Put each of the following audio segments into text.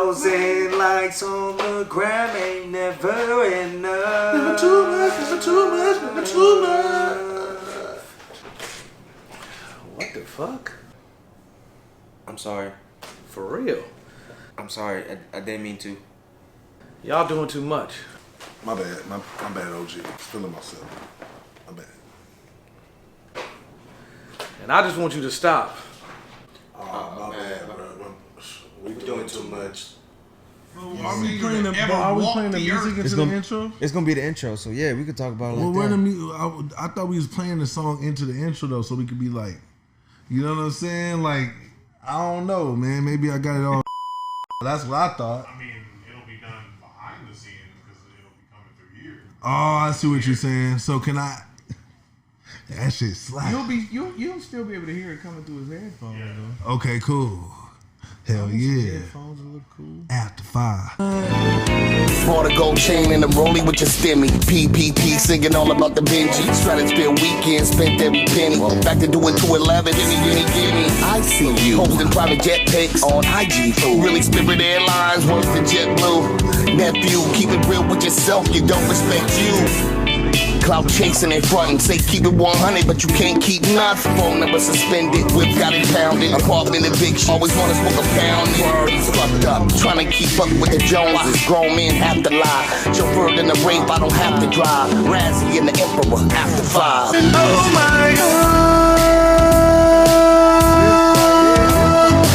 1,000 likes on the gram ain't never enough. Never too much, never too much, never too much. What the fuck? I'm sorry. For real? I'm sorry. I didn't mean to. Y'all doing too much. My bad. My bad, OG. Feeling myself. My bad. And I just want you to stop. Oh, my bad, bro. We doing too much. Are we playing the music into the intro? It's gonna be the intro, so yeah, we could talk about it. Well, like where that. the music? I thought we was playing the song into the intro though, so we could be like, you know what I'm saying? Like, I don't know, man. Maybe I got it all. That's what I thought. I mean, it'll be done behind the scenes because it'll be coming through here. Oh, I see what you're saying. So can I? That shit slap. You'll still be able to hear it coming through his headphones. Yeah. Though. Okay, cool. Hell yeah. Headphones will look cool. After 5. Bought a gold chain and I'm rolling with your stimmy. PPP singing all about the Benjis. Trying to spend weekends, spent every penny. Back to do it to 11. Gimme. I see you posting private jet pics on IG. Really Spirit Airlines, worse than JetBlue. Nephew, keep it real with yourself. You don't respect you. Clout chasing in front and say keep it 100, but you can't keep nothing. Phone number suspended, whip got it pounded. Apartment eviction, always wanna smoke a pound. Words fucked up, trying to keep up with the Joneses. Grown men have to lie. Chauffeur in the rape, I don't have to drive. Razzie and the Emperor after 5. Oh my God,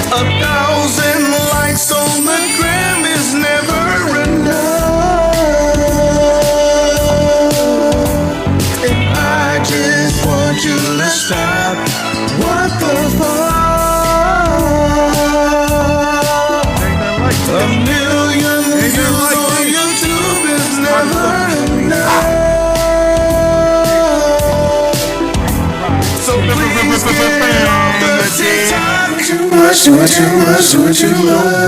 1,000 likes on the gram is never enough. And I just want you to stop. What the fuck? A million views on YouTube is never enough. So please get off the TikTok. Too much.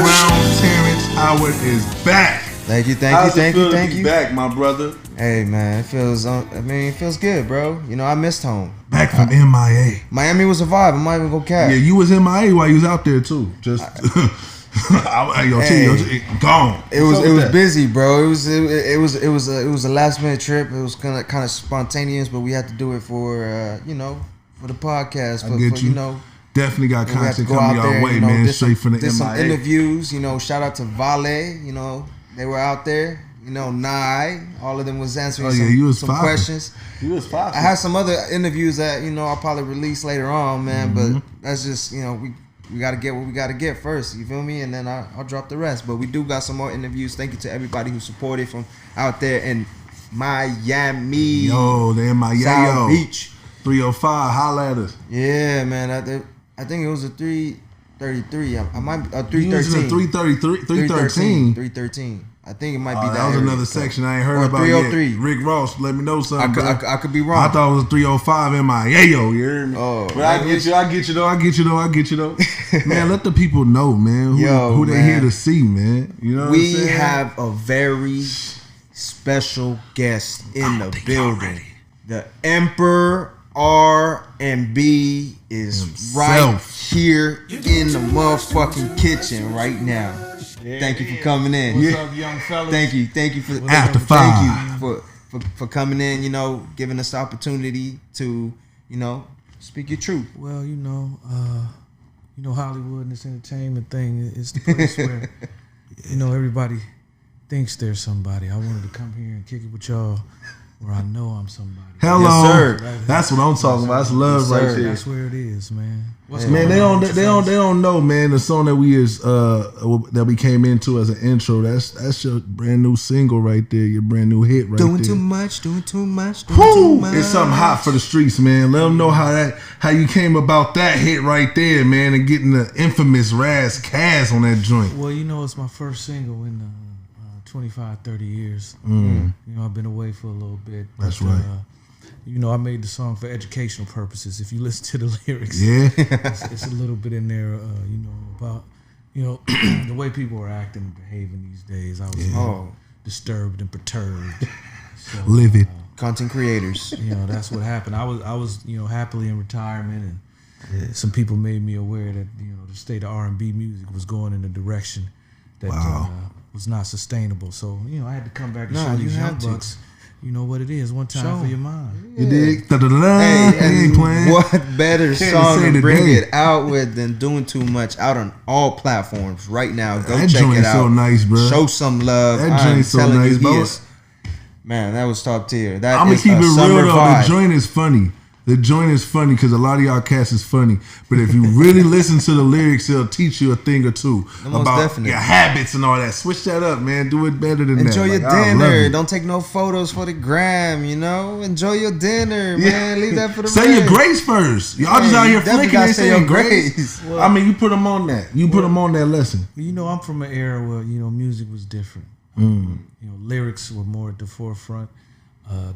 Brown Terrence Howard is back. Thank you. How's it feel to be back, my brother? Hey man, it feels good, bro. You know, I missed home. Back from MIA. Miami was a vibe. I'm not even gonna cap. Yeah, you was MIA while you was out there too. Just gone. It was busy, bro. It was a last minute trip. It was kind of spontaneous, but we had to do it for for the podcast. I get you. Definitely got content coming our way, man. Straight from the MIA. Some interviews. Shout out to Vale. They were out there. Nye, all of them was answering some questions. You was popping. I had some other interviews that I'll probably release later on, man. But that's just we got to get what we got to get first. You feel me? And then I'll drop the rest. But we do got some more interviews. Thank you to everybody who supported from out there in Miami. Yo, they're in Miami. South Beach. 305. Holla at us. Yeah, man. I think it was a 333. I might 313. 313. 313. I think it might be that. That was another section I ain't heard about 303. yet. Rick Ross, let me know something. I could be wrong. I thought it was 305 MIA. You hear me? Oh, but I get you though. Man, let the people know, man, who they here to see, man. You know what I'm saying? We have a very special guest in the building. The Emperor R&B is right here in the motherfucking kitchen right now. Thank you for coming in. What's up, young fellas? Thank you for After 5. Thank you for coming in. Giving us the opportunity to speak your truth. Well, Hollywood and this entertainment thing is the place where everybody thinks they're somebody. I wanted to come here and kick it with y'all where I know I'm somebody. Hello, yes, sir. That's what I'm talking about. That's love right there. That's where it is, man. Man, they don't know, man. The song that we came into as an intro. That's your brand new single right there. Your brand new hit right there. Doing too much. Too much. It's something hot for the streets, man. Let them know how you came about that hit right there, man, and getting the infamous Raz Kaz on that joint. Well, it's my first single in 25, 30 years. I've been away for a little bit. That's right. I made the song for educational purposes. If you listen to the lyrics, it's a little bit in there, about the way people are acting and behaving these days. I was disturbed and perturbed. So, Livid. Content creators. That's what happened. I was happily in retirement, and some people made me aware that the state of R&B music was going in a direction that was not sustainable. So I had to come back and show these young bucks. You know what it is. One time for your mind. You dig? Da-da-da-da. Hey, He ain't playing. what better song say to bring today. it out with than Doing Too Much out on all platforms right now. Go That check joint it out. so nice, bro. Show some love. That I'm joint so telling nice, you, bro. Man, that was top tier. That I'm gonna is keep a it real summer though. vibe. The joint is funny. The joint is funny because a lot of y'all cats is funny. But if you really listen to the lyrics, it'll teach you a thing or two Most about definitely. your habits and all that. Switch that up, man. Do it better than Enjoy that. your Like, I love dinner. it. Don't take no photos for the gram, Enjoy your dinner, man. Leave that for the Say your rest. grace first. Y'all just out you here definitely flicking gotta and say saying your grace. I mean, you put them on that. You put them on that lesson. I'm from an era where music was different. Lyrics were more at the forefront.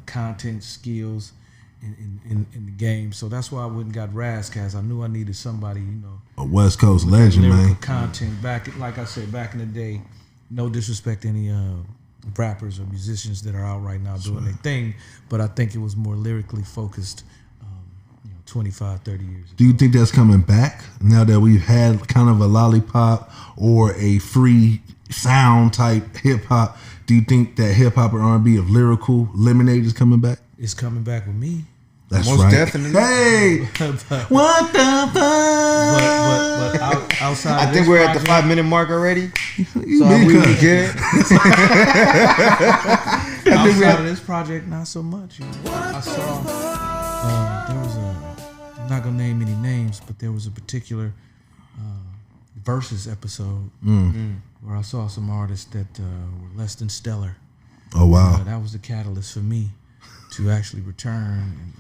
Content, skills in the game. So that's why I went and got Razzcast. I knew I needed somebody, A West Coast with legend, lyrical man. content. Like I said, back in the day, no disrespect to any rappers or musicians that are out right now doing their thing, but I think it was more lyrically focused 25, 30 years ago. Do you think that's coming back now that we've had kind of a lollipop or a free sound type hip hop? Do you think that hip hop or R&B of lyrical lemonade is coming back? It's coming back with me. That's Most right. definitely. Hey, what the fuck? But outside, I of think this we're at the project- 5-minute mark already. You So been we cut. good. Outside of this project, not so much. I saw there was I'm not gonna name any names, but there was a particular versus episode where I saw some artists that were less than stellar. Oh wow. That was the catalyst for me to actually return.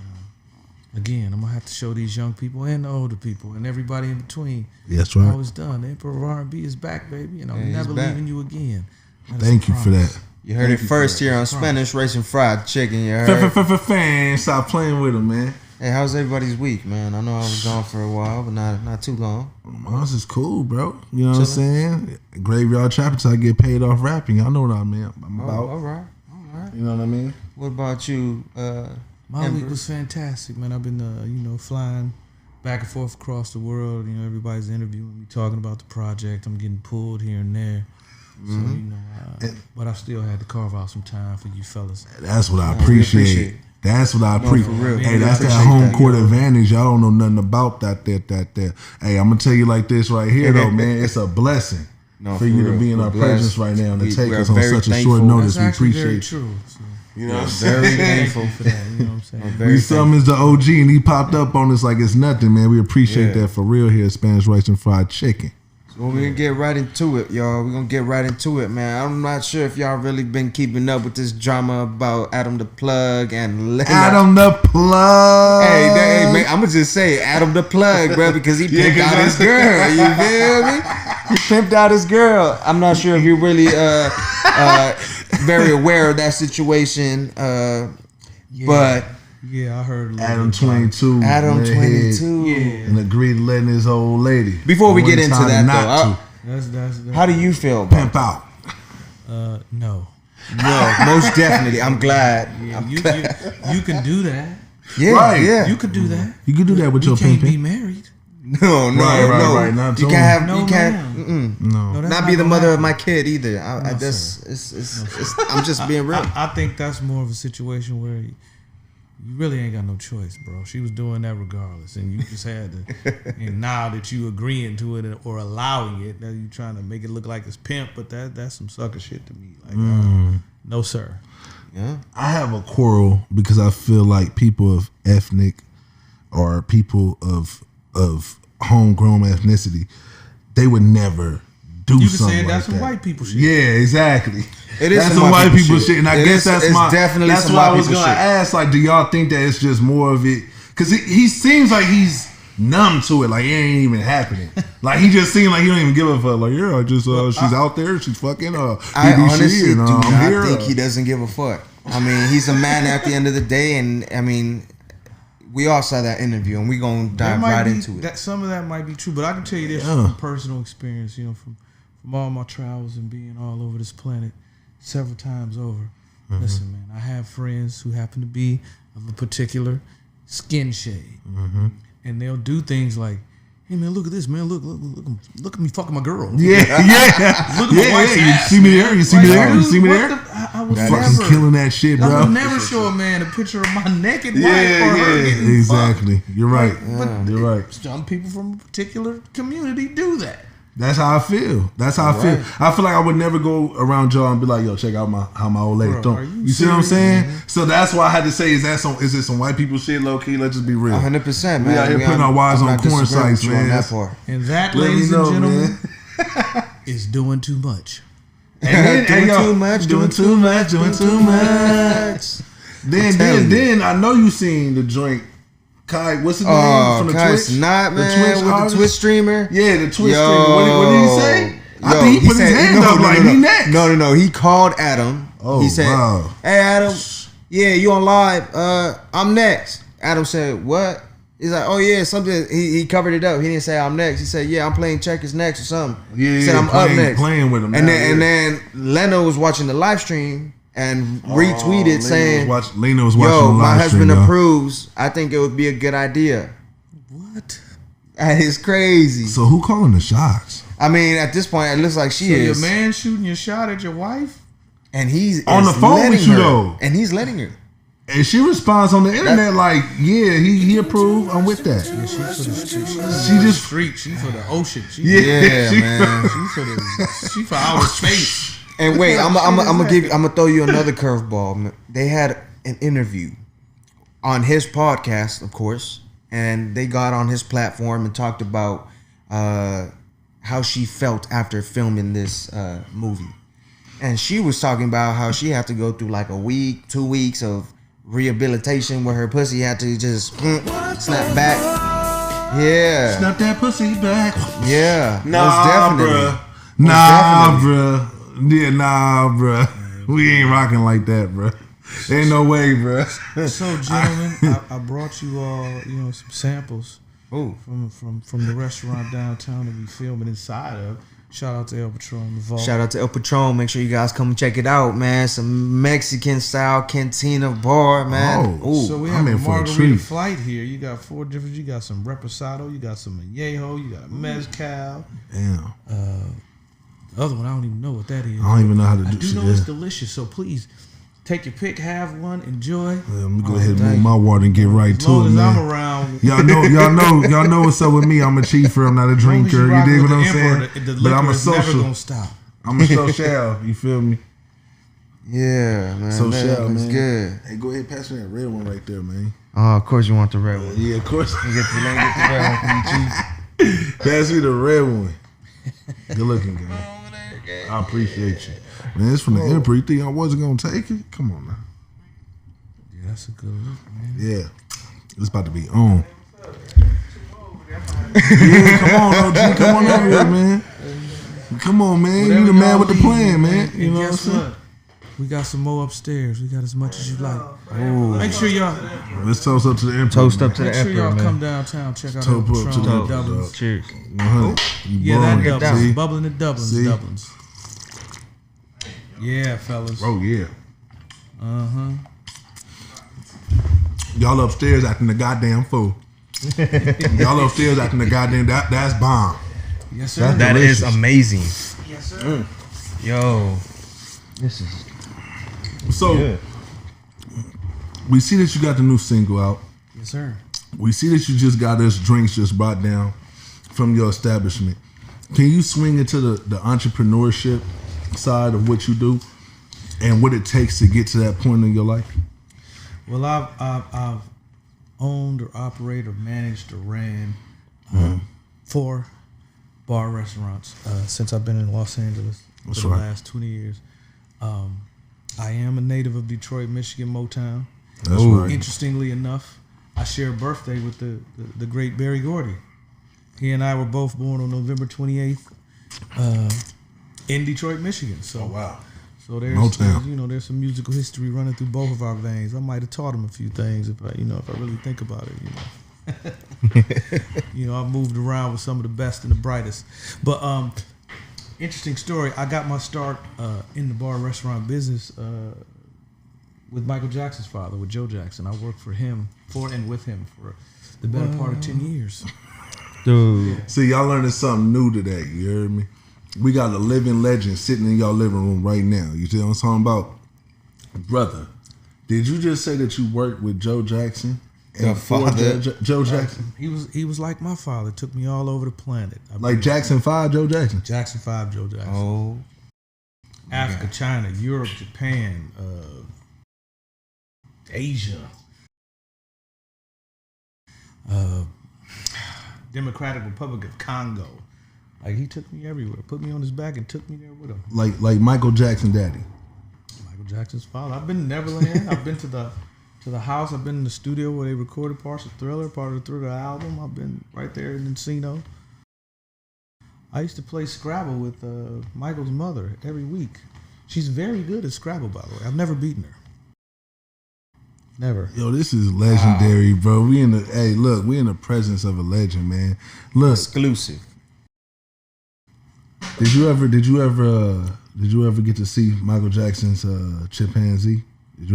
And again, I'm gonna have to show these young people and the older people and everybody in between. That's right. I was done. The Emperor R&B is back, baby, and I'm he's never back. leaving you again. That is Thank a you for promise. that. You heard it first here on Spanish Racing Fried Chicken. You heard? Fan, stop playing with him, man. Hey, how's everybody's week, man? I know I was gone for a while, but not too long. Mine's is cool, bro. You know what I'm saying? Graveyard trap until I get paid off rapping. Y'all know what I mean. I'm about. All right. You know what I mean? What about you? My week was fantastic, man. I've been, flying back and forth across the world. Everybody's interviewing me, talking about the project. I'm getting pulled here and there. So, but I still had to carve out some time for you fellas. That's what I we appreciate. appreciate. That's what I for appreciate. real. Hey, We that's that appreciate home that, court advantage. Y'all don't know nothing about that. Hey, I'm gonna tell you like this right here, though, man. It's a blessing for you to real. be in We're our blessed. presence right now and to take we are us on very such a thankful. short notice. That's We actually very appreciate. true. So, You know what I'm Very saying? thankful. for that. You know what I'm saying? Very We thankful. summons the OG and he popped up on us like it's nothing, man. We appreciate that for real here at Spanish Rice and Fried Chicken. Well, we're gonna get right into it, y'all. We're gonna get right into it, man. I'm not sure if y'all really been keeping up with this drama about Adam the Plug and Lena. Adam the Plug. Hey, man, I'm gonna just say Adam the Plug, bro, because he pimped out his girl. You feel me? He pimped out his girl. I'm not sure if you're really very aware of that situation, but Yeah, I heard a little Adam bit about it. 22. Adam went 22. ahead and agreed to letting his old lady. Before we One get into time that, not though, That's how do you feel to about pimp out. no. No, most definitely. I'm glad. Yeah, you can do that. Yeah, Right. yeah. You can do that. You can do that with You your can't be pimping. married. No, Right, not you to can't have. No, you can't. ma'am. No. No, that's Not be the gonna mother of happen. my kid either. I No, just, it's, I'm just being real. I think that's more of a situation where you really ain't got no choice, bro. She was doing that regardless, and you just had to. And now that you agreeing to it or allowing it, now you trying to make it look like it's pimp, but that's some sucker shit to me. Like, no sir. Yeah. I have a quarrel because I feel like people of ethnic or people of homegrown ethnicity, they would never do You can something say like that's that. some white people shit. Yeah, exactly. It is That's some some white white people people shit. shit, and I It guess is- that's it's my. definitely That's some why I white was people gonna shit. ask. Like, do y'all think that it's just more of it? Because he seems like he's numb to it. Like it ain't even happening. Like he just seems like he don't even give a fuck. Like I just she's out there, she's fucking. I BBC, honestly and, do I'm not here, think he doesn't give a fuck. I mean, he's a man at the end of the day, and I mean, we all saw that interview, and we gonna dive right into it. That some of that might be true, but I can tell you this Yeah. from personal experience. From all my travels and being all over this planet several times over. Listen, man, I have friends who happen to be of a particular skin shade, and they'll do things like, Hey man, look at this, man. Look at me fucking my girl. Yeah. Look at my wife's You ass, see me man. there? You see me Like, there? You dude, see me what there? I would Fucking never killing that shit, I bro. would never show a man a picture of my naked wife or her Yeah, getting exactly. You're right. But You're right. Some people from a particular community do that. That's how I feel. That's how I feel. I feel like I would never go around y'all and be like, "Yo, check out how my old lady Bro, throw." are you You see what I'm serious, saying? man? So that's why I had to say, is it some white people shit, low key? Let's just be real. 100%, man. We out here putting our wives on porn sites, man. That part. And that, Let me ladies know, and gentlemen, man. is doing too much. Doing too much. Doing too much. Then I know you seen the joint. Kai, what's his name from the Kai Twitch? Snot, man, Twitch with artist? the Twitch streamer. Yeah, the Twitch streamer. What did he say? I think he put his hand up like he next. No. He called Adam. Oh, he said, wow. "Hey, Adam, yeah, you on live? I'm next." Adam said, "What?" He's like, "Oh yeah, something." He covered it up. He didn't say I'm next. He said, "Yeah, I'm playing checkers next or something." Yeah, he said, "I'm up next." playing with him. And now, then Leno was watching the live stream and retweeted saying, Lena was watching "Yo, the live my husband stream, approves. I think it would be a good idea." What? That is crazy. So who calling the shots? I mean, at this point, it looks like she So is. your man shooting your shot at your wife? And he's On the phone letting with you, her. though. And he's letting her. And she responds on the internet like, "Yeah, he approved. I'm with that." Yeah, she for the She just street. She for the ocean. She Yeah, she- man. she for outer space. And wait, I'm gonna throw you another curveball. Man. They had an interview on his podcast, of course, and they got on his platform and talked about how she felt after filming this movie. And she was talking about how she had to go through like a week, 2 weeks of rehabilitation where her pussy had to just snap back. Yeah. snap that pussy back. Yeah. Nah, most definitely. bruh. Most Nah, definitely. bruh. Yeah, nah, bruh. We ain't rocking like that, bruh. Ain't no way, bruh. So, gentlemen, I brought you all, some samples Ooh. from the restaurant downtown that we filming inside of. Shout out to El Patron, the Vault. Shout out to El Patron. Make sure you guys come check it out, man. Some Mexican style cantina bar, man. Oh, Ooh. So we I'm have a in for a margarita treat. flight here. You got 4 different. You got some reposado. You got some añejo. You got a mezcal. Damn. The other one, I don't even know what that is. I don't even know how to I do do shit. know it's Yeah. delicious. So please take your pick, have one, enjoy. Let me go ahead and move my water and get right As to long it, as man. I'm around, Y'all know what's up with me. I'm a chiefer. I'm not a drinker. You dig what I'm saying? But I'm a Never social. gonna stop. I'm a social. You feel me? Yeah, man. Social, that looks man. good. Hey, go ahead, pass me that red one right there, man. Oh, of course you want the red one. Yeah, of course. Let me get the red one for you, Chief. Pass me the red one. Good looking, guy. I appreciate you. Man, it's from the Emperor. You think I wasn't gonna take it? Come on now. Yeah, that's a good look, man. Yeah. It's about to be on. Yeah, come on, OG. Come on over here, man. Come on, man. Whatever You the man y'all with the need, plan, man. You And know what I'm guess saying? what? We got some more upstairs. We got as much as you like. Make sure y'all Let's toast up to the Emperor. Toast up to make the sure y'all Emperor, come man. downtown. Check out Top El up to Patron the and Dublins. Cheers. 100. You Yeah, that blowing. Dublins. See? Bubbling the Dublins. See? Dublins. Yeah, fellas. Oh, yeah. Y'all upstairs acting the goddamn fool. Y'all upstairs acting the goddamn. That's bomb. Yes, sir. That is delicious. amazing. Yes, sir. Yo. This is So, good. we see that you got the new single out. Yes, sir. We see that you just got us drinks just brought down from your establishment. Can you swing into the entrepreneurship side of what you do and what it takes to get to that point in your life? Well, I've owned or operated or managed or ran 4 bar restaurants since I've been in Los Angeles That's for the right. last 20 years. I am a native of Detroit, Michigan, Motown. That's right. Interestingly enough, I share a birthday with the great Berry Gordy. He and I were both born on November 28th in Detroit, Michigan. So, wow. so there's Motown. there's some musical history running through both of our veins. I might have taught him a few things if I really think about it. I've moved around with some of the best and the brightest. But interesting story. I got my start in the bar and restaurant business with Michael Jackson's father, with Joe Jackson. I worked for him, and with him for the better part of 10 years. Dude. See, y'all learning something new today. You heard me? We got a living legend sitting in y'all living room right now. You see what I'm talking about? Brother, did you just say that you worked with Joe Jackson? Your father. Joe Jackson? He was like my father. Took me all over the planet. Like Jackson 5, Joe Jackson? Jackson 5, Joe Jackson. Oh. Africa, China, Europe, Japan, Asia, Democratic Republic of Congo. Like he took me everywhere, put me on his back and took me there with him. Like Michael Jackson daddy. Michael Jackson's father. I've been to Neverland. I've been to the house. I've been in the studio where they recorded parts of Thriller, part of the Thriller album. I've been right there in Encino. I used to play Scrabble with Michael's mother every week. She's very good at Scrabble, by the way. I've never beaten her. Never. Yo, this is legendary, bro. We in the presence of a legend, man. Look, Exclusive. Did you ever get to see Michael Jackson's chimpanzee? Was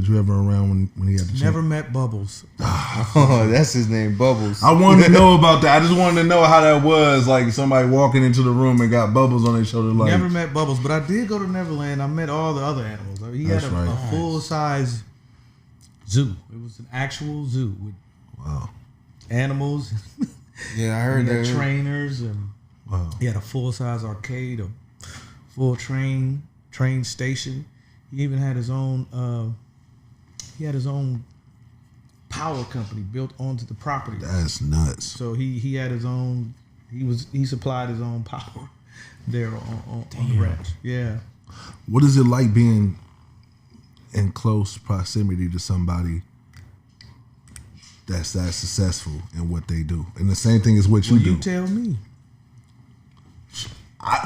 you ever around when he had the Never met Bubbles. Oh, that's his name, Bubbles. I wanted to know about that. I just wanted to know how that was. Like somebody walking into the room and got Bubbles on their shoulder. Like Never met Bubbles, but I did go to Neverland. I met all the other animals. He had a full size zoo. It was an actual zoo with animals. Yeah, I heard that. Trainers and he had a full size arcade, a full train station. He even had his own. He had his own power company built onto the property. That's nuts. So he had his own. He supplied his own power there on the ranch. Yeah. What is it like being in close proximity to somebody that's that successful in what they do? And the same thing is what you do. You tell me.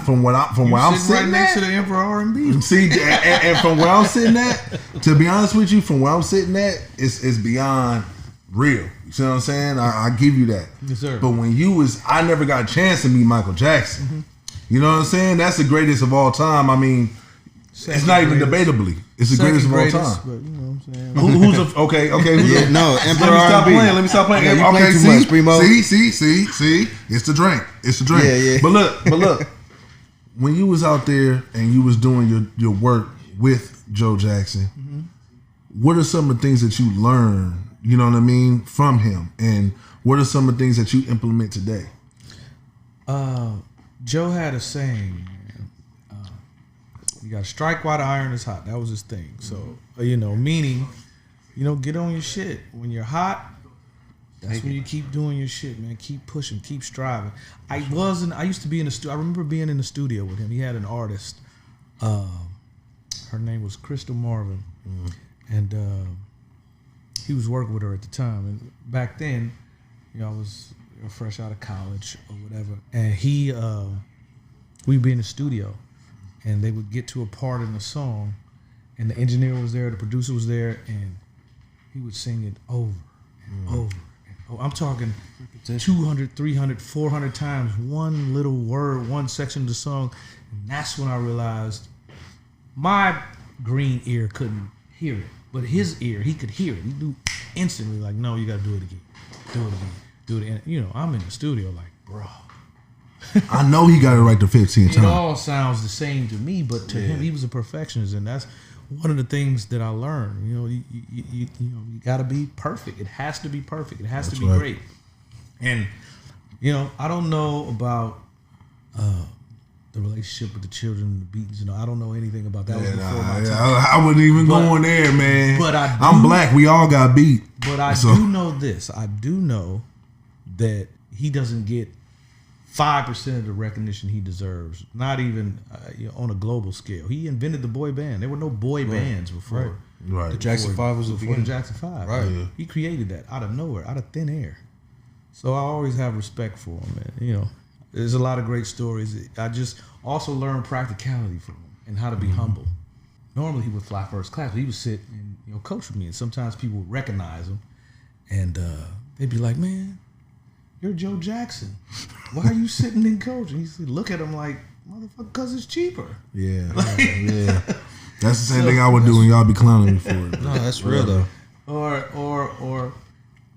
From where I'm sitting right next to the Emperor R&B. See, and from where I'm sitting at, to be honest with you, from where I'm sitting at, it's beyond real. You see what I'm saying? I give you that. Yes, sir. But when I never got a chance to meet Michael Jackson. Mm-hmm. You know what I'm saying? That's the greatest of all time. I mean, it's not even debatably. It's the greatest of all time. But you know what I'm saying? Okay. Yeah, no, Emperor R&B. Let me stop playing. Yeah, you Okay, play too much, Primo. See. It's the drink. Yeah. But look. When you was out there and you was doing your work with Joe Jackson, what are some of the things that you learned, you know what I mean, from him? And what are some of the things that you implement today? Joe had a saying, you got to strike while the iron is hot. That was his thing. So, meaning, get on your shit. When you're hot, that's when you keep doing your shit, man. Keep pushing, keep striving. I used to be in the studio. I remember being in the studio with him. He had an artist. Her name was Crystal Marvin. And he was working with her at the time. And back then, I was fresh out of college or whatever. And we'd be in the studio. And they would get to a part in the song. And the engineer was there, the producer was there. And he would sing it over and over. I'm talking 200, 300, 400 times, one little word, one section of the song. And that's when I realized my green ear couldn't hear it. But his ear, he could hear it. He knew instantly, like, no, you got to do it again. Do it again. And, I'm in the studio like, bro. I know he got it right the 15th time. It all sounds the same to me, but to him, he was a perfectionist. And that's one of the things that I learned. You got to be perfect. It has to be perfect. It has to be great. And I don't know about the relationship with the children and the beatings. I don't know anything about that. Was before my time. I wouldn't even go on there, man. But I'm black. We all got beat. But I do know this. I do know that he doesn't get 5% of the recognition he deserves, not even on a global scale. He invented the boy band. There were no boy bands before. Right. The Jackson 5 was before the Jackson 5. Right. Yeah. He created that out of nowhere, out of thin air. So I always have respect for him, man. There's a lot of great stories. I just also learned practicality from him and how to be humble. Normally he would fly first class, but he would sit and coach with me, and sometimes people would recognize him, and they'd be like, "Man, you're Joe Jackson. Why are you sitting in coach?" And he said, look at him like, motherfucker, because it's cheaper. Yeah. Yeah. That's the same thing I would do when y'all be clowning me for it. No, that's real though. Or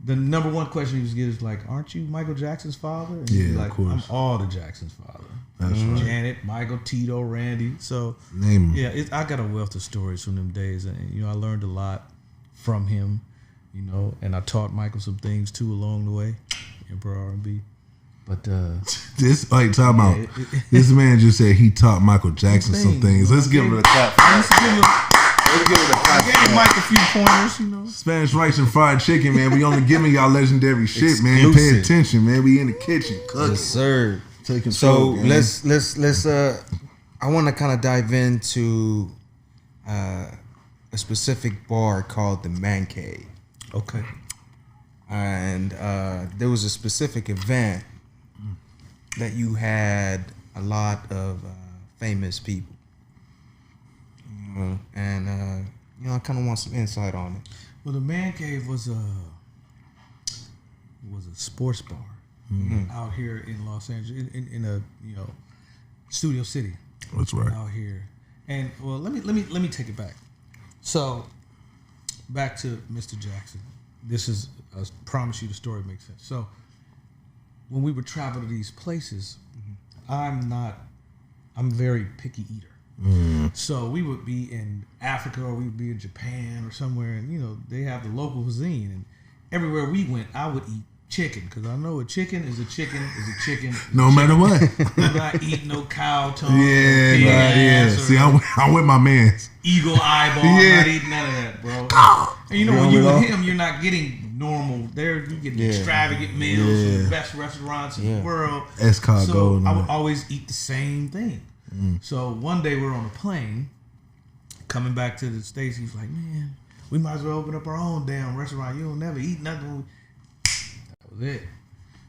the number one question he was getting is like, "Aren't you Michael Jackson's father?" And Yeah, he's of like, course. "I'm all the Jackson's father." That's right. Janet, Michael, Tito, Randy. So Name 'em. yeah, I got a wealth of stories from them days, and I learned a lot from him. And I taught Michael some things too along the way. Emperor R&B, but This time out. This man just said he taught Michael Jackson some things. Let's give him a clap. Let's give him a clap. I gave Mike a few pointers. Spanish rice and fried chicken, man. We only giving y'all legendary shit, man. Pay Exclusive. attention, man. We in the kitchen cooking. Yes, sir. Take control. So man. let's I want to kind of dive into a specific bar called the Man Cave. Okay. And there was a specific event that you had a lot of famous people, and I kind of want some insight on it. Well, the Man Cave was a sports bar out here in Los Angeles, in a Studio City. That's right. Out here, and well, let me take it back. So, back to Mr. Jackson. This is, I promise you, the story makes sense. So, when we would travel to these places, I'm a very picky eater. So we would be in Africa or we would be in Japan or somewhere, and they have the local cuisine, and everywhere we went, I would eat chicken because I know a chicken is a chicken is a chicken. No matter what. I'm not eating no cow tongue. Yeah, pig nah, yeah. ass, or See, I'm with my mans. eagle eyeball. Yeah. I'm not eating none of that, bro. And when you with him, you're not getting normal. There, you get extravagant meals from the best restaurants in the world. Escargot. So I would always eat the same thing. So one day we're on a plane coming back to the States. He's like, "Man, we might as well open up our own damn restaurant. You'll never eat nothing." That was it.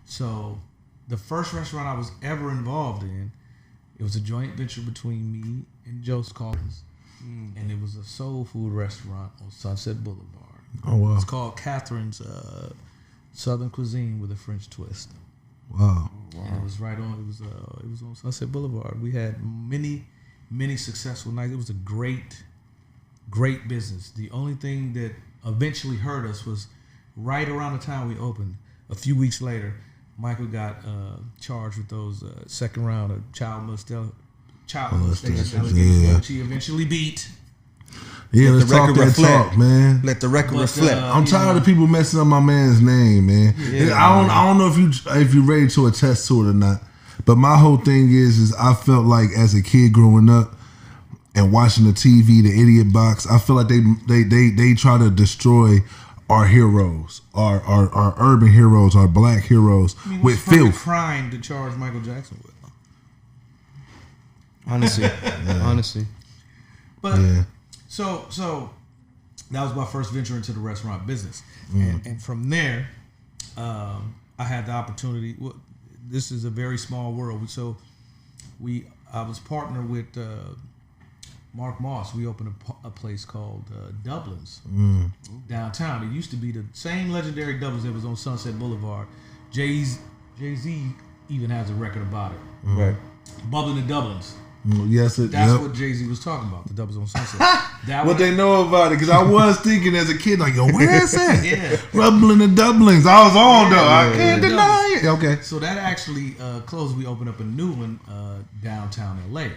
So the first restaurant I was ever involved in, it was a joint venture between me and Joe Collins. And it was a soul food restaurant on Sunset Boulevard. Oh, wow. It's called Catherine's Southern Cuisine with a French twist. Wow. And it was right on. It was on Sunset Boulevard. We had many successful nights. It was a great business. The only thing that eventually hurt us was right around the time we opened. A few weeks later, Michael got charged with those second round of child molestation allegations, which he eventually beat. Yeah, Let let's the talk record that reflect. talk, man. Let the record reflect. I'm tired of people messing up my man's name, man. I don't know if you're ready to attest to it or not. But my whole thing is I felt like as a kid growing up and watching the TV, the Idiot Box, I feel like they try to destroy our heroes, our urban heroes, our black heroes with What's the filth. crime to charge Michael Jackson with? Honestly. But so that was my first venture into the restaurant business, and from there, I had the opportunity. Well, this is a very small world, so I was partnered with Mark Moss. We opened a place called Dublin's downtown. It used to be the same legendary Dublin's that was on Sunset Boulevard. Jay-Z even has a record about it. Right. Bubbling the Dublin's. Yes, That's what Jay-Z was talking about, the Doubles on Sunset. What they know about it, because I was thinking as a kid, like, yo, where is that? Yeah. Rubbling the Dumplings. I was on, though. I can't deny it. Okay. So that actually closed. We opened up a new one downtown LA.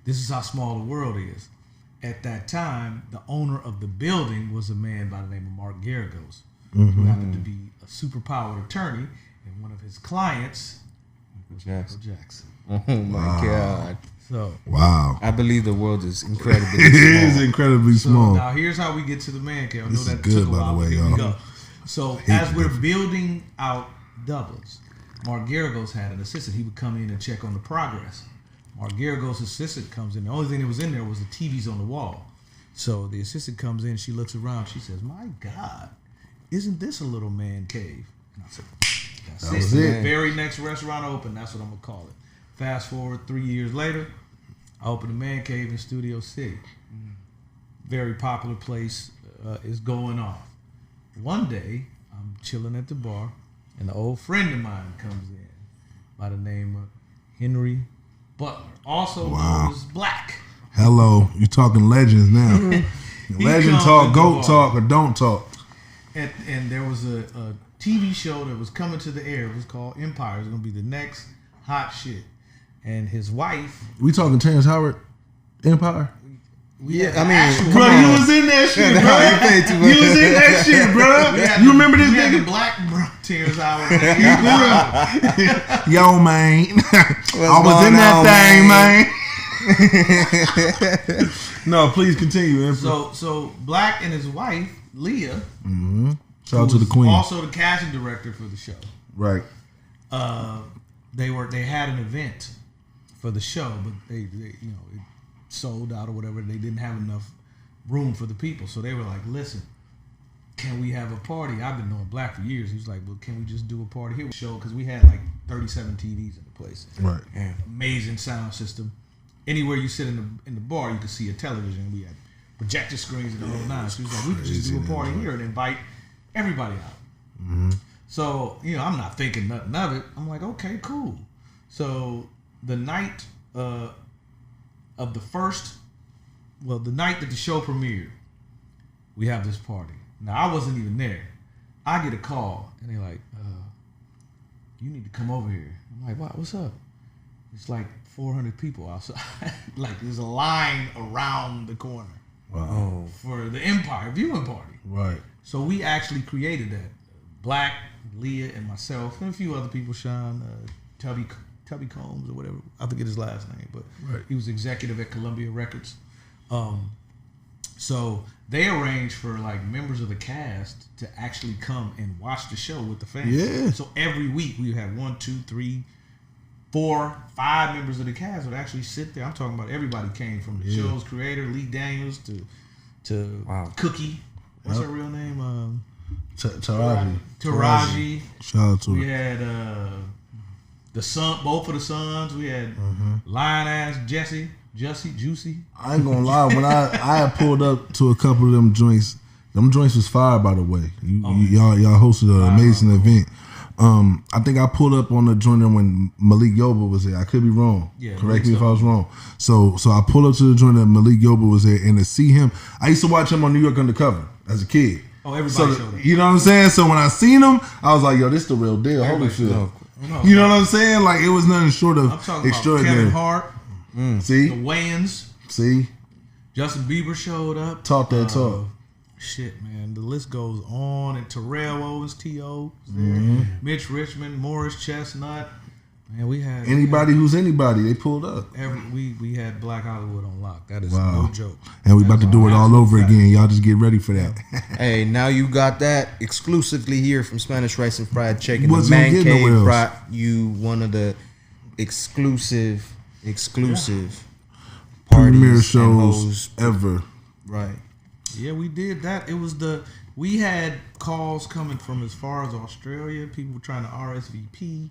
This is how small the world is. At that time, the owner of the building was a man by the name of Mark Garagos, who happened to be a superpowered attorney, and one of his clients, Michael Jackson. Oh my God. So Wow. I believe the world is incredibly It is small. incredibly So small. now here's how we get to the man cave. I know This is that good, took a by the while, way, but here we y'all. go. So as we're building out Doubles, Mark Garagos had an assistant. He would come in and check on the progress. Mark Garagos' assistant comes in. The only thing that was in there was the TVs on the wall. So the assistant comes in. She looks around. She says, "My God, isn't this a little man cave?" And I said, "That's was it." it. The very next restaurant opened. That's what I'm gonna call it. Fast forward 3 years later, I opened a man cave in Studio City. Very popular place. Is going off. One day, I'm chilling at the bar, and an old friend of mine comes in by the name of Henry Butler, also known as Black. Hello. You talking legends now. Legend comes talk, in the goat bar. talk, or don't talk. And there was a TV show that was coming to the air. It was called Empire. It was going to be the next hot shit. And his wife. We talking Terrence Howard Empire? Yeah, I mean, Bro, you was in that shit, bro. You was in that shit, bro. You remember this nigga? nigga? Black bro, Terrence Howard. Yo, man. I was in that thing, man. No, please continue, Emperor. So Black and his wife, Leah. Mm-hmm. Shout out to the queen. Also the casting director for the show. Right. They had an event for the show, but they it sold out or whatever. They didn't have enough room for the people, so they were like, "Listen, can we have a party?" I've been knowing Black for years. He was like, "Well, can we just do a party here?" Show because we had like 37 TVs in the place. Right. And amazing sound system. Anywhere you sit in the bar, you could see a television. We had projector screens and the whole nine. So he was like, "We could just do a party here and invite everybody out." Mm-hmm. So I'm not thinking nothing of it. I'm like, okay, cool. So the night the night that the show premiered, we have this party. Now I wasn't even there. I get a call and they're like, "You need to come over here." I'm like, "What? What's up?" It's like 400 people outside. Like there's a line around the corner. Wow. For the Empire viewing party. Right. So we actually created that. Black, Leah, and myself, and a few other people, Sean, Tubby Combs or whatever. I forget his last name, but he was executive at Columbia Records. So they arranged for like members of the cast to actually come and watch the show with the fans. Yeah. So every week we had 1, 2, 3, 4, 5 members of the cast would actually sit there. I'm talking about everybody came from the show's creator, Lee Daniels, to Cookie. What's her real name? Taraji. Shout out to We her. had the son, both of the sons. We had Lion Ass Juicy. I ain't gonna lie, when I had pulled up to a couple of them joints was fire, by the way. Y'all hosted an amazing event. I think I pulled up on the joint when Malik Yoba was there. I could be wrong. Yeah, correct me if I was wrong. So I pulled up to the joint that Malik Yoba was there, and to see him, I used to watch him on New York Undercover as a kid. Oh, everybody showed up. You know what I'm saying? So when I seen him, I was like, "Yo, this the real deal." Holyfield. You know what I'm saying? Like it was nothing short of extraordinary. Kevin Hart, See, the Wayans, Justin Bieber showed up. Talk that talk. Shit, man, the list goes on. And Terrell Owens, T.O., Mitch Richmond, Morris Chestnut. Man, we had who's anybody. They pulled up. We had Black Hollywood on lock. That is no joke. And we about to do it all over again. Y'all just get ready for that. Hey, now you got that exclusively here from Spanish Rice and Fried Chicken. The Wasn't Man getting Cave nowhere else. brought you one of the exclusive Premier parties shows ever. Right. Yeah, we did that. We had calls coming from as far as Australia. People were trying to RSVP.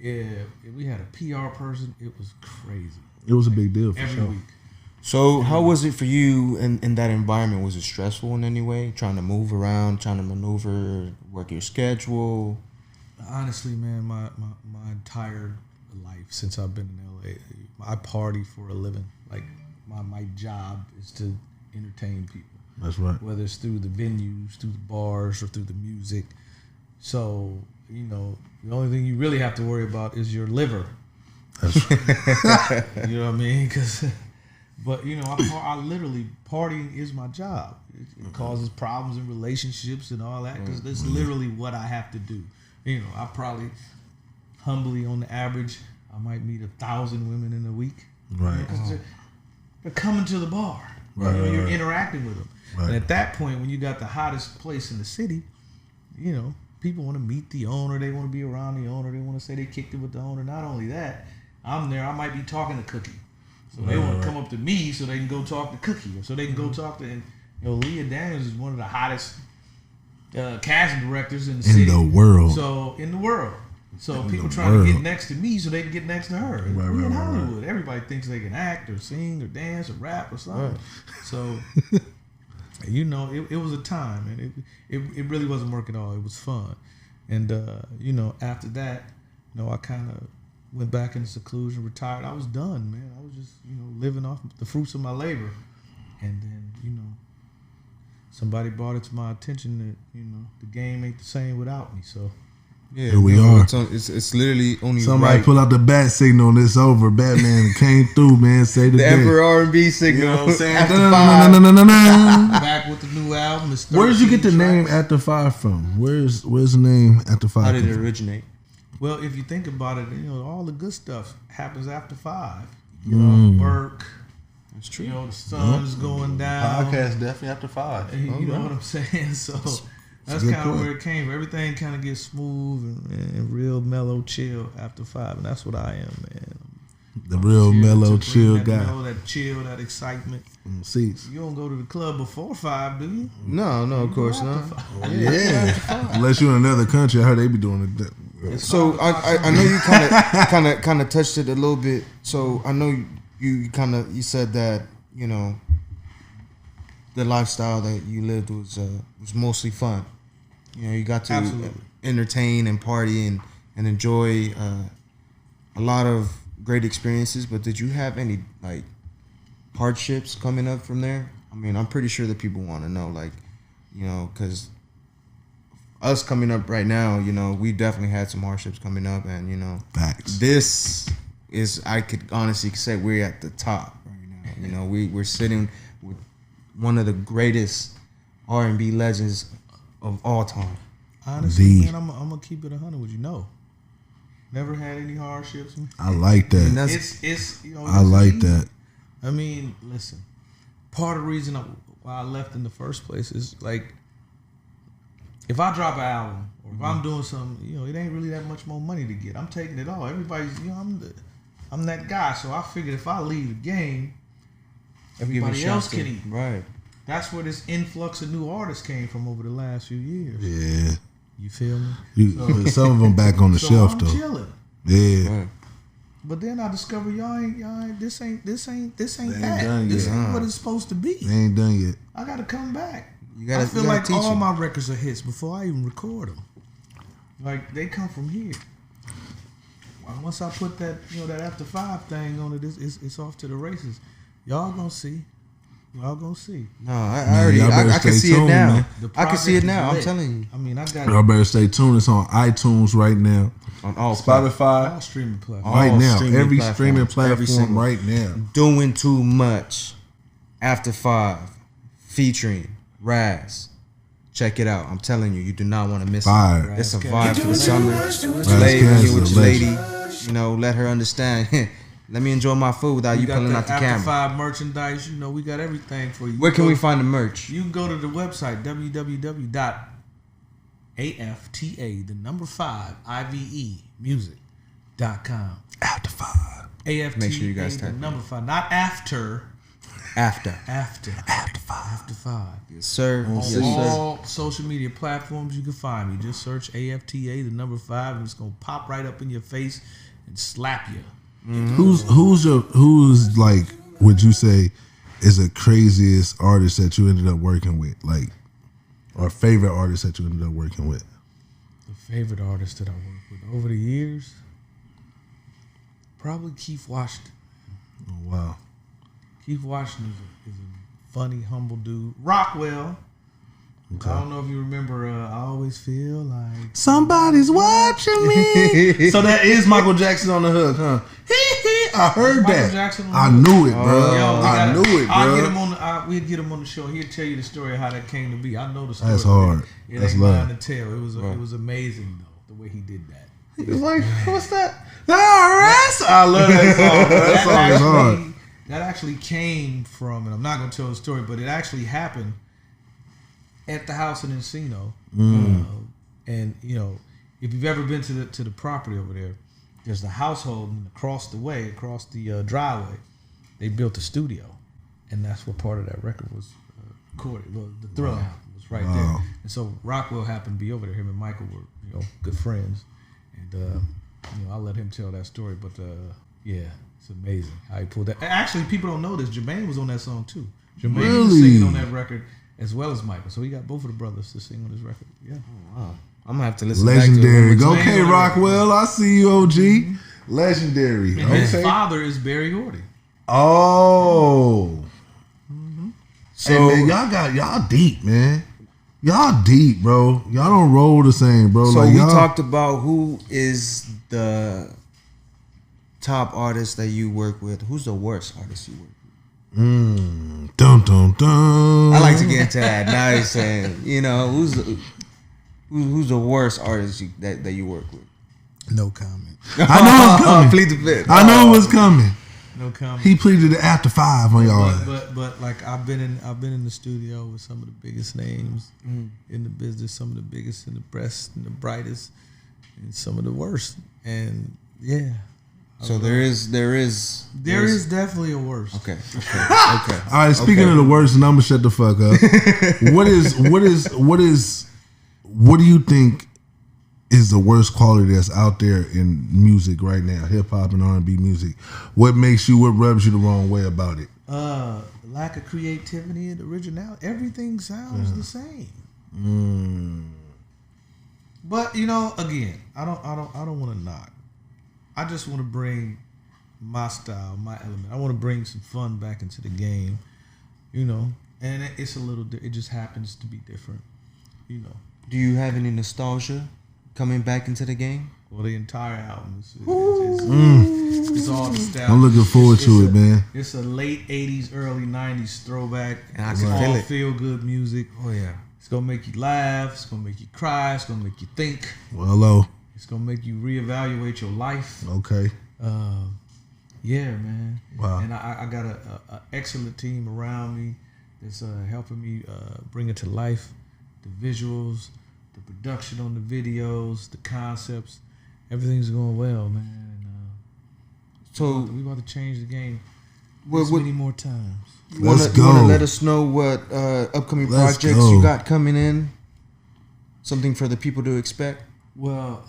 Yeah, we had a PR person. It was crazy. It was a big deal for every sure. week. So how was it for you in that environment? Was it stressful in any way? Trying to move around, trying to maneuver, work your schedule? Honestly, man, my entire life since I've been in LA, I party for a living. Like my job is to entertain people. That's right. Whether it's through the venues, through the bars, or through the music. So, the only thing you really have to worry about is your liver. That's right. You know what I mean? But I literally, partying is my job. It causes problems in relationships and all that because that's literally what I have to do. I probably, humbly on the average, I might meet 1,000 women in a week. Right. Because they're coming to the bar. Right, You're right. interacting with them. Right. And at that point, when you got the hottest place in the city, people want to meet the owner. They want to be around the owner. They want to say they kicked it with the owner. Not only that, I'm there. I might be talking to Cookie. So they want to come up to me so they can go talk to Cookie. Or so they can go talk to, Leah Daniels is one of the hottest casting directors in the city. In the world. So people trying to get next to me so they can get next to her. We in Hollywood. Everybody thinks they can act or sing or dance or rap or something. Right. So, it was a time, and it really wasn't work at all. It was fun. And, after that, I kind of went back into seclusion, retired. I was done, man. I was just, living off the fruits of my labor. And then, somebody brought it to my attention that, you know, the game ain't the same without me. So Yeah, Here we you know, are. It's literally only Somebody right. pull out the bat signal. It's over. Batman came through, man. Say the The day. Emperor R&B signal. You know what I'm saying? After Dun, five. dun, dun, dun, dun, dun. back with the new album. It's Where did you get the 13 name tracks. After Five from? Where's the name After Five? How did come it from? originate? Well, if you think about it, you know, all the good stuff happens after 5. You know, work. That's true. You know, the sun's going down. Podcast definitely after 5. You know what I'm saying? So that's good kind of point. where it came from. Everything kind of gets smooth and real mellow, chill after 5, and that's what I am, man. The real Here mellow, to bring chill that guy. mellow, that chill, that excitement. Seats. You don't go to the club before 5, do you? No, of course not. Yeah. Unless you're in another country, I heard they be doing it. So I know you kind of touched it a little bit. So I know you said that, you know, the lifestyle that you lived was mostly fun. You know, you got to Absolutely. entertain and party and enjoy a lot of great experiences. But did you have any like hardships coming up from there? I mean, I'm pretty sure that people want to know, like, you know, because us coming up right now, you know, we definitely had some hardships coming up, and you know, Facts. this is, I could honestly say we're at the top right now. You know, we're sitting with one of the greatest R&B legends of all time. Honestly, The- man, I'm gonna keep it 100 with you. No, never had any hardships. Man. I like And that. that's It's you know. I like that. I mean, listen. Part of the reason why I left in the first place is like, if I drop an album or if I'm doing something, you know, it ain't really that much more money to get. I'm taking it all. Everybody's, you know, I'm that guy. So I figured if I leave the game, everybody else can eat. Right. That's where this influx of new artists came from over the last few years. Yeah. You feel me? Some of them back on the So shelf I'm though. chilling. Yeah. Right. But then I discovered y'all ain't this ain't They ain't that. done This yet. ain't what it's supposed to be. They ain't done yet. I gotta come back. You gotta- I feel you gotta like teach all them. my records are hits before I even record them. Like they come from here. Well, once I put that, you know, that After 5 thing on it, it's off to the races. Y'all gonna see. Y'all gonna see. No, I Man, already, y'all better I can stay see it tuned, now. man. The I can see it project now. is I'm lit. telling you. I mean, I got Y'all better stay tuned. It's on iTunes right now. On all Spotify all streaming platforms. right all now. streaming Every platforms. streaming Every platform single- right now. Doing Too Much, After 5, featuring Raz. Check it out. I'm telling you, you do not want to miss Fire. it. It's a Raz vibe for the summer. Raz Lady, Cass you is with a your lady, legend. you know, let her understand. Let me enjoy my food without you got pulling the out the After camera. 5 merchandise. You know, we got everything for you. Where can You we go- find the merch? You can go to the website www.afta the number 5 ive music.com. After 5. AFTA Make sure you guys the type it. number 5, not after. After. After 5. Yes, sir. On Yes, sir. all social media platforms, you can find me. Just search AFTA the number 5, and it's gonna pop right up in your face and slap you. Who's like, would you say is the craziest artist that you ended up working with? Like, or favorite artist that you ended up working with? The favorite artist that I worked with over the years, probably Keith Washington. Oh, wow. Keith Washington is a funny, humble dude. Rockwell. Okay. I don't know if you remember. I always feel like Somebody's watching me. So that is Michael Jackson on the hook, huh? I heard Michael that. Jackson on the I hook. knew it, bro. Yo, I knew it, I'll bro. get him on. We'd get him on the show. He'll tell you the story of how that came to be. I know the story. That's hard. It That's ain't love. mine to tell. It was amazing though the way he did that. He was like, what's that? I love that song. Bro. That song is hard. That actually came from, and I'm not gonna tell the story, but it actually happened at the house in Encino. And you know, if you've ever been to the property over there, there's the household, and across the driveway, they built a studio, and that's where part of that record was recorded. Well, the Thriller was right there, and so Rockwell happened to be over there. Him and Michael were, you know, good friends, and you know, I'll let him tell that story. But yeah, it's amazing how he pulled that. Actually, people don't know this. Jermaine was on that song too. Jermaine was Really? singing on that record as well as Michael, so he got both of the brothers to sing on this record. Yeah. Wow. I'm gonna have to listen Legendary. back to it. Okay, Rockwell. I see you, OG. Legendary. And his Okay. father is Barry Gordy. Oh. So hey, man, y'all deep, man. Y'all deep, bro. Y'all don't roll the same, bro. So like, we y'all talked about who is the top artist that you work with. Who's the worst artist you work with? Dun dun dun. I like to get into that. Now you're saying, you know, who's the worst artist that you work with? No comment. I know it's coming. Plead the fifth. I know it was coming. No comment. He pleaded the after 5 on y'all. But like I've been in the studio with some of the biggest names in the business, some of the biggest and the best and the brightest, and some of the worst. And yeah. So there is definitely a worst. Okay. All right. Speaking of the worst, and I'm gonna shut the fuck up. What do you think is the worst quality that's out there in music right now, hip hop and R&B music? What rubs you the wrong way about it? Lack of creativity and originality. Everything sounds the same. But you know, again, I don't want to knock. I just want to bring my style, my element. I want to bring some fun back into the game, you know. And it's a little. It just happens to be different, you know. Do you have any nostalgia coming back into the game? Well, the entire album it's all nostalgia. I'm looking forward to it, man. It's a late '80s, early '90s throwback. And I can feel it. Feel good music. Oh yeah. It's gonna make you laugh. It's gonna make you cry. It's gonna make you think. Well, hello. It's gonna make you reevaluate your life. Okay. Yeah, man. Wow. And I got a excellent team around me that's helping me bring it to life. The visuals, the production on the videos, the concepts, everything's going well, man. So we about to change the game what many more times. You want to let us know what upcoming projects you got coming in? Something for the people to expect? Well,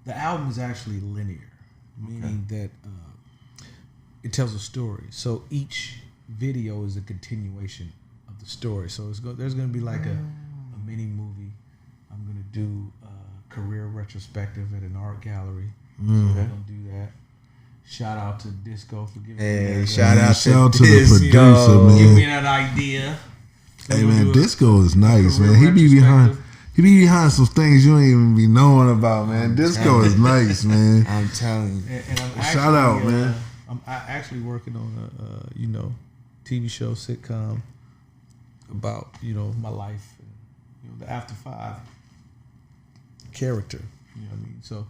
the album is actually linear, meaning that it tells a story. So each video is a continuation of the story. So there's going to be like a mini movie. I'm going to do a career retrospective at an art gallery. So we're going to do that. Shout out to Disco for giving me that. Shout out to the producer, man. Give me that idea. Hey man, Disco is nice, man. He be behind some things you don't even be knowing about, man. Disco is nice, man. I'm telling you. And I'm actually, shout out, man. I'm actually working on a TV show sitcom about my life, and, the After5 character. You know what I mean? So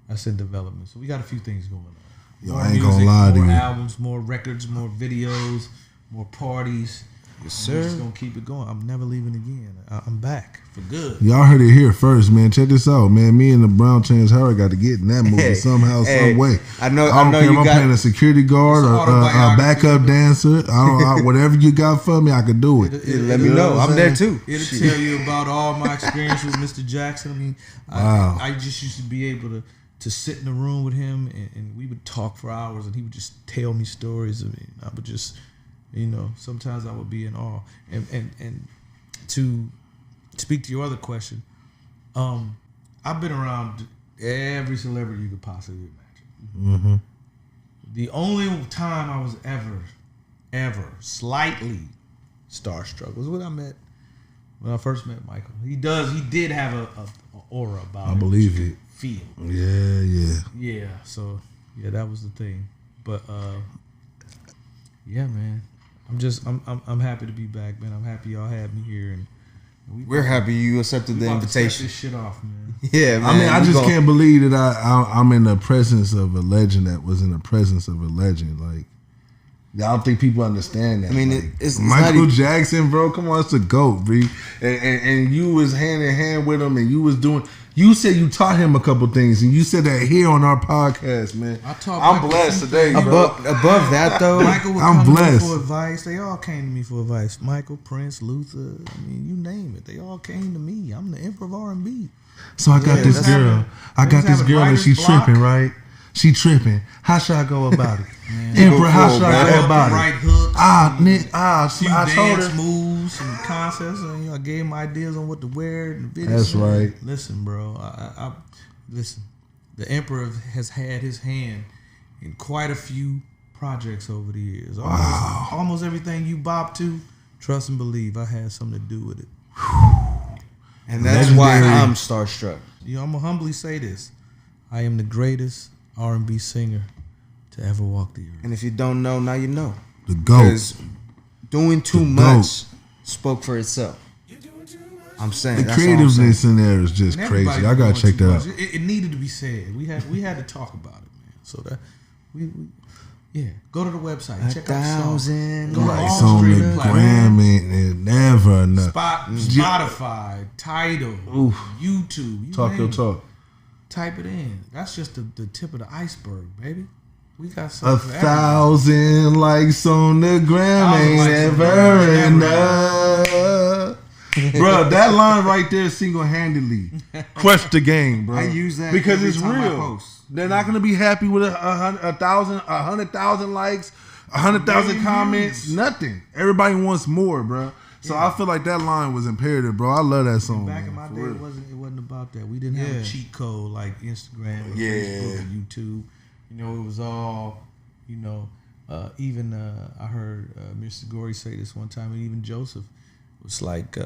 that's in development. So we got a few things going on. Yo, I ain't gonna lie to you. More albums, more records, more videos, more parties. Yes, sir. I'm just gonna keep it going. I'm never leaving again. I'm back for good. Y'all heard it here first, man. Check this out, man. Me and the Brown Chance Howard got to get in that movie somehow, some way. I know care if you I'm got playing a security guard or a backup dancer. Whatever you got for me, I could do it. Let me know. I'm there too. It'll tell you about all my experience with Mr. Jackson. I mean, wow. I just used to be able to sit in the room with him and we would talk for hours and he would just tell me stories. I mean, I would just, sometimes I would be in awe. And to speak to your other question, I've been around every celebrity you could possibly imagine. Mm-hmm. The only time I was ever slightly starstruck was when I first met Michael. He did have a aura about him. I believe it. Feel. Yeah. So that was the thing. But yeah, man. I'm happy to be back, man. I'm happy y'all had me here, and we're happy you accepted the invitation. This shit off, man. Yeah, man. I mean, I just can't believe that I'm in the presence of a legend that was in the presence of a legend. Like, I don't think people understand that. I mean, like, it's Michael Jackson, bro. Come on, it's a GOAT, bro. And you was hand in hand with him, and you was doing. You said you taught him a couple things, and you said that here on our podcast, man. I'm blessed today. Above that, though, Michael would come to me for advice. They all came to me for advice. Michael, Prince, Luther. I mean, you name it. They all came to me. I'm the Emperor of R&B. So I got this girl. And she tripping, right? She tripping. How should I go about it? Emperor, how should I go about it? Right hooks. I told her moves and concepts, and I gave him ideas on what to wear in the video. That's right. Listen, bro. Listen. The Emperor has had his hand in quite a few projects over the years. Wow. almost everything you bop to, trust and believe, I had something to do with it. And that's why I'm starstruck. You know, I'm gonna humbly say this: I am the greatest R&B singer to ever walk the earth. And if you don't know, now you know. The GOAT. Because doing too much spoke for itself. I'm saying The that's all I'm saying. creativeness in there is just And crazy. everybody's I gotta doing check too that much. out. It needed to be said. We had to talk about it, man. So that we go to the website, check out the song. Go to Likes all on the streaming platforms. Grammy and never enough. Spotify, Tidal, YouTube. You Talk name your it. talk. Type it in. That's just the tip of the iceberg, baby. We got something for 1,000 likes on the gram 1,000 ain't likes on the ever gram, enough. Bro, that line right there single-handedly crushed the game, bro. I use that because every it's time I real. post. They're not gonna be happy with 100,000 likes, 100,000 comments, nothing. Everybody wants more, bro. So I feel like that line was imperative, bro. I love that song. Back in man, my for day, real. it wasn't about that. We didn't have a cheat code like Instagram or Yeah. Facebook or YouTube. You know, it was all, you know, even I heard Mr. Gory say this one time, and even Joseph was like,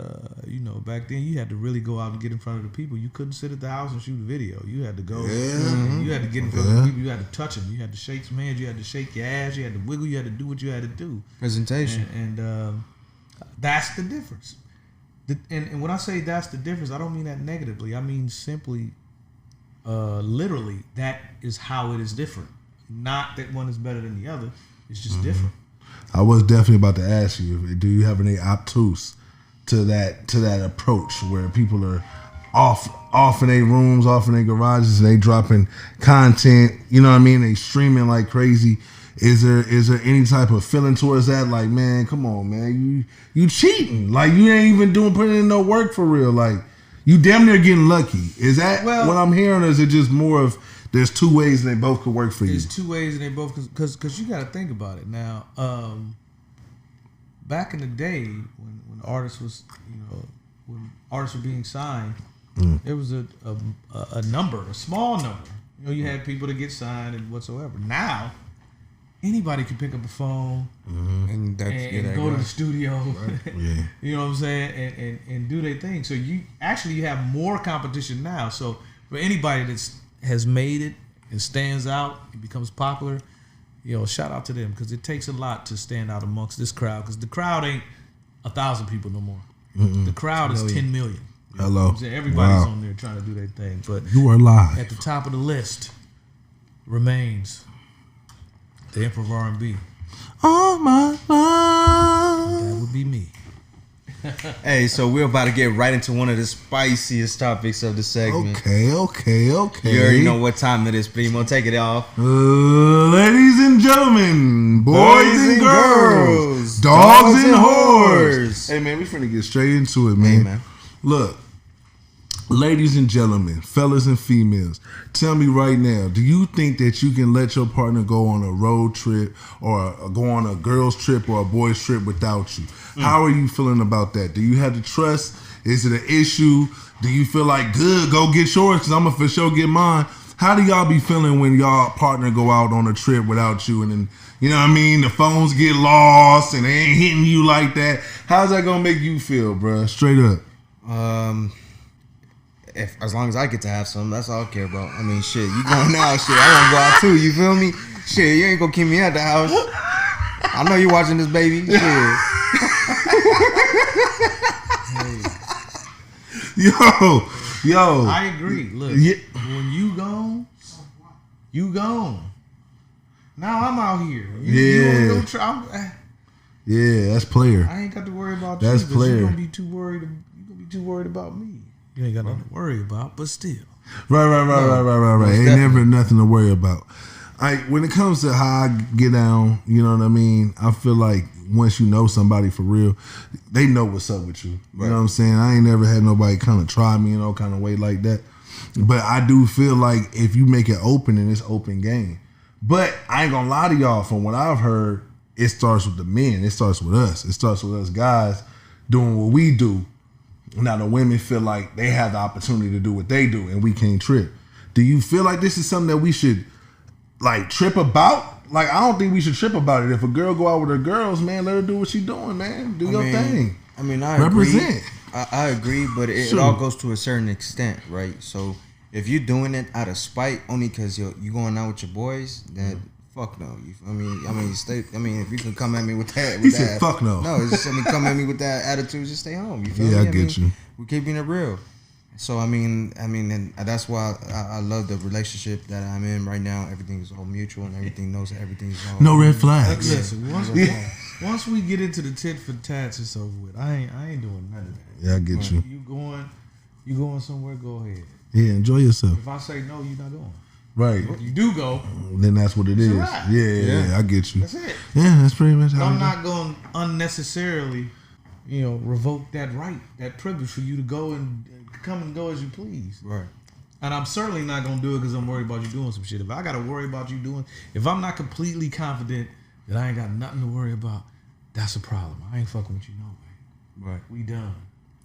you know, back then you had to really go out and get in front of the people. You couldn't sit at the house and shoot a video. You had to go. You had to get in front of the people. You had to touch them. You had to shake some hands. You had to shake your ass. You had to wiggle. You had to do what you had to do. Presentation. And that's the difference. And when I say that's the difference, I don't mean that negatively. I mean simply, literally, that is how it is different. Not that one is better than the other. It's just different. I was definitely about to ask you, do you have any obtuse to that approach where people are off in their rooms, off in their garages, and they dropping content, you know what I mean? They streaming like crazy. Is there any type of feeling towards that? Like, man, come on, man, you cheating. Like, you ain't even putting in no work for real. Like, you damn near getting lucky. Is that what I'm hearing, or is it just more of there's two ways and they both could work for you? There's two ways and they both, because you got to think about it now. Back in the day when artists was, you know, when artists were being signed, there was a number, a small number. You know, you had people to get signed and whatsoever. Now, anybody can pick up a phone and go to the studio. Right. Yeah. You know what I'm saying? And do their thing. So you have more competition now. So for anybody that has made it and stands out and becomes popular, you know, shout out to them, because it takes a lot to stand out amongst this crowd, because the crowd ain't 1,000 people no more. The crowd is 10 million. You know Hello. what I'm saying? Everybody's on there trying to do their thing. But you are live. at the top of the list remains the Emperor of R&B. Oh my love. That would be me. Hey, so we're about to get right into one of the spiciest topics of the segment. Okay. You already know what time it is, Primo. Take it off. Ladies and gentlemen, boys and girls, dogs and whores. Hey, man, we finna get straight into it, man. Hey, man. Look, ladies and gentlemen, fellas and females, tell me right now, do you think that you can let your partner go on a road trip or go on a girl's trip or a boy's trip without you? How are you feeling about that? Do you have the trust? Is it an issue? Do you feel like, good, go get yours because I'm going to for sure get mine? How do y'all be feeling when y'all partner go out on a trip without you, and then, you know what I mean, the phones get lost and they ain't hitting you like that? How's that going to make you feel, bruh? Straight up. As long as I get to have some, that's all I care about. I mean, shit, you going out, shit, I want to go out too, you feel me? Shit, you ain't gonna keep me at the house. I know you watching this, baby. Shit. Yo. I agree. Look, when you gone. Now I'm out here. You wanna go try? Yeah, that's player. I ain't got to worry about That's you. player. You're gonna be too worried. You're gonna be too worried about me. You ain't got nothing to worry about, but still. Right. Ain't never nothing to worry about. When it comes to how I get down, you know what I mean? I feel like once you know somebody for real, they know what's up with you. You know what I'm saying? I ain't never had nobody kind of try me in no kind of way like that. But I do feel like if you make it open, and it's open game. But I ain't gonna lie to y'all, from what I've heard, it starts with the men. It starts with us. It starts with us guys doing what we do. Now the women feel like they have the opportunity to do what they do and we can't trip. Do you feel like this is something that we should like trip about? like I don't think we should trip about it. If a girl go out with her girls, man, let her do what she doing, man. Do your thing. I mean, I represent. Agree. I agree, but it all goes to a certain extent, right? So if you're doing it out of spite, only because you going out with your boys, then fuck no. You feel me? I mean, if you can come at me with that, He said, "Fuck no." No, it's just come at me with that attitude. Just stay home. You feel me? Yeah, I get you. We keeping it real. So I mean, and that's why I love the relationship that I'm in right now. Everything is all mutual, and everything knows that everything's all no red flags. Listen, once we get into the tit for tats, it's over with. I ain't doing none of that. Yeah, I get you. You going somewhere? Go ahead. Yeah, enjoy yourself. If I say no, you're not going. Right. If you do go, then that's what it is. Right. Yeah, I get you. That's it. Yeah, that's pretty much how I'm not going to unnecessarily, revoke that right, that privilege for you to go and come and go as you please. Right. And I'm certainly not going to do it because I'm worried about you doing some shit. If I got to worry about you doing, if I'm not completely confident that I ain't got nothing to worry about, that's a problem. I ain't fucking with you no way. Right. We done.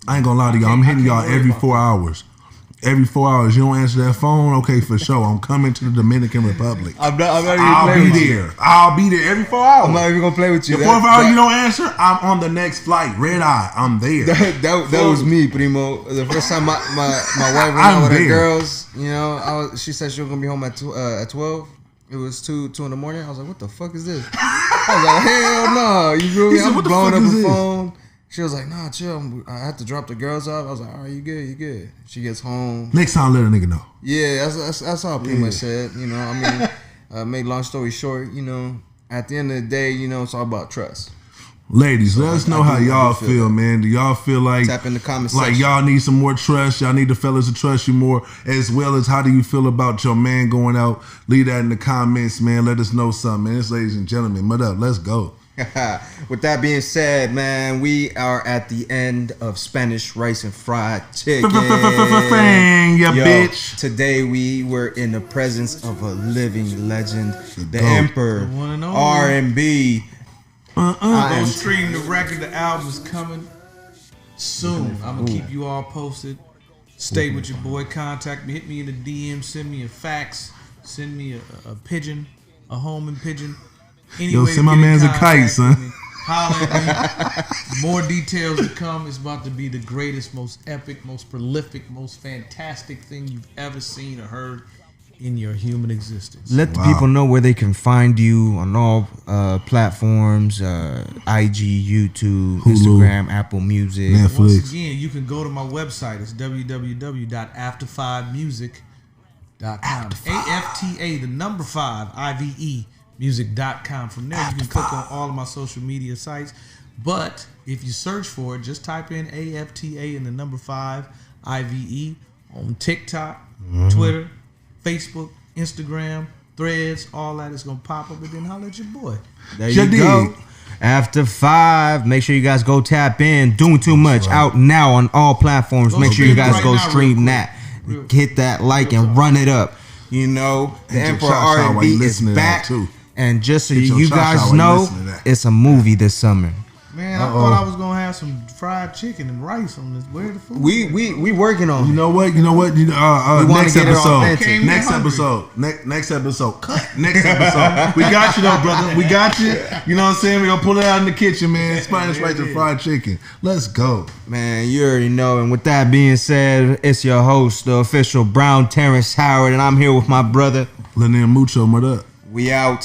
I ain't gonna lie to y'all. I'm hitting y'all every 4 hours. Every 4 hours, you don't answer that phone. Okay, for sure. I'm coming to the Dominican Republic. I'm not even I'll playing be with there. you. I'll be there every 4 hours. I'm not even gonna play with you. The fourth hour you don't answer, I'm on the next flight. Red eye. I'm there. That was me, Primo. The first time my wife went out with her girls, she said she was gonna be home at 12. It was 2 in the morning. I was like, what the fuck is this? I was like, hell no. You feel me? I'm blowing up the phone. She was like, nah, chill. I had to drop the girls off. I was like, all right, you good. She gets home. Next time, let a nigga know. Yeah, that's all I pretty much said. Make long story short, at the end of the day, it's all about trust. Ladies, let us know how y'all feel, man. Do y'all feel like tap in the comment section. Like y'all need some more trust? Y'all need the fellas to trust you more, as well as how do you feel about your man going out? Leave that in the comments, man. Let us know something, man. It's ladies and gentlemen. Mud up. Let's go. With that being said, man, we are at the end of Spanish rice and fried chicken. Yeah, bitch. Today we were in the presence of a living legend, the Emperor R&B. Go stream the record. The album is coming soon. I'm gonna keep you all posted. Stay with your boy. Contact me. Hit me in the DM. Send me a fax. Send me a pigeon, a homing pigeon. Yo, send my man's a kite, son. Holler at me. More details to come. It's about to be the greatest, most epic, most prolific, most fantastic thing you've ever seen or heard in your human existence. Let the people know where they can find you on all platforms, IG, YouTube, Hulu, Instagram, Apple Music, Netflix. Once again, you can go to my website. It's www.after5music.com. AFTA, the number 5, IVE. music.com. From there, you can click on all of my social media sites. But if you search for it, just type in AFTA and the number 5 IVE on TikTok, Twitter, Facebook, Instagram, Threads, all that is going to pop up, and then holler at your boy. There you go. After 5, make sure you guys go tap in. Doing Too Much out now on all platforms. Make sure you guys go stream that. Hit that like and run it up. The Emperor R&B is back. And just so you guys know, it's a movie this summer. Man, I thought I was gonna have some fried chicken and rice on this. Where the food? We working on. You know what? Next episode. Next episode. We got you though, brother. We got you. You know what I'm saying? We gonna pull it out in the kitchen, man. Spanish rice and fried chicken. Let's go, man. You already know. And with that being said, it's your host, the official Brown Terrence Howard, and I'm here with my brother Lanier Mucho. What up? We out.